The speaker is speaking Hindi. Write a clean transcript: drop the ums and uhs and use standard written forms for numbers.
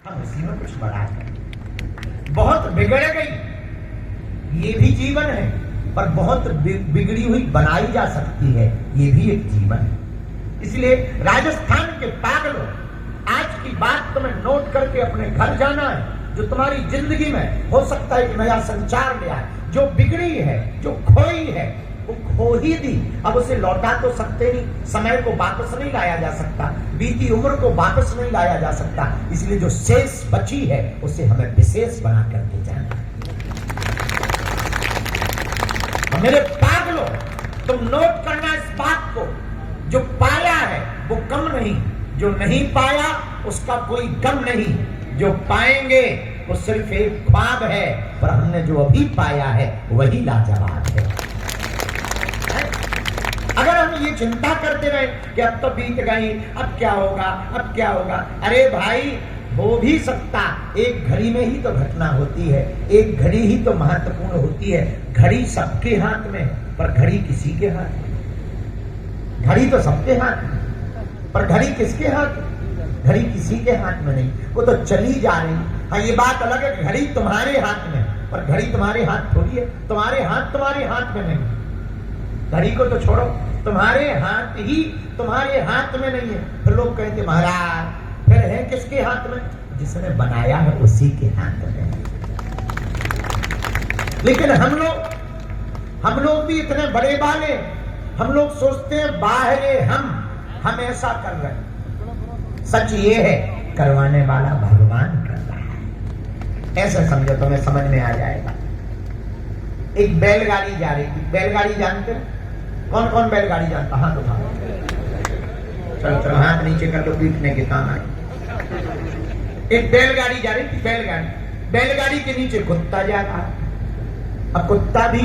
हम उसी में कुछ बढ़ा है। बहुत बिगड़ गई, ये भी जीवन है, पर बहुत बिगड़ी हुई बनाई जा सकती है, ये भी एक जीवन है। इसलिए राजस्थान के पागलों, आज की बात तुम्हें नोट करके अपने घर जाना है। जो तुम्हारी जिंदगी में हो सकता है कि नया संचार ले आए, जो बिगड़ी है, जो खोई है, वो खो ही दी, अब उसे लौटा तो सकते नहीं, समय को वापस नहीं लाया जा सकता, बीती उम्र को वापस नहीं लाया जा सकता। इसलिए जो शेष बची है उसे हमें विशेष बना करके जाना। मेरे पागलों, तुम नोट करना इस बात को, जो पाया है वो कम नहीं, जो नहीं पाया उसका कोई गम नहीं, जो पाएंगे वो सिर्फ एक ख्वाब है, पर हमने जो अभी पाया है वही लाजवाब है। अगर हम ये चिंता करते रहे कि अब तो बीत गई, अब क्या होगा, अब क्या होगा, अरे भाई हो भी सकता, एक घड़ी में ही तो घटना होती है, एक घड़ी ही तो महत्वपूर्ण होती है। घड़ी सबके हाथ में, पर घड़ी किसी के हाथ में। घड़ी तो सबके हाथ में, पर घड़ी किसके हाथ में? घड़ी किसी के हाथ में नहीं, वो तो चली जा रही। हाँ, ये बात अलग है, घड़ी तुम्हारे हाथ में, पर घड़ी तुम्हारे हाथ थोड़ी है, तुम्हारे हाथ में नहीं। घड़ी को तो छोड़ो, तुम्हारे हाथ ही तुम्हारे हाथ में नहीं है। फिर लोग कहते महाराज फिर है किसके हाथ में? जिसने बनाया है उसी के हाथ में। लेकिन हम लोग भी इतने बड़े वाले, हम लोग सोचते हैं बाहरे हम ऐसा कर रहे हैं। सच ये है, करवाने वाला भगवान कर रहा है। ऐसे समझो, तुम्हें समझ में आ जाएगा। एक बैलगाड़ी जा रही थी, बैलगाड़ी जानते हैं? कौन कौन बैलगाड़ी जानता? हाथ उठाओ, चलो चलो हाथ नीचे कर दो, पीटने के काम आए। एक बैलगाड़ी जा रही थी, बैलगाड़ी के नीचे कुत्ता जा रहा। अब कुत्ता भी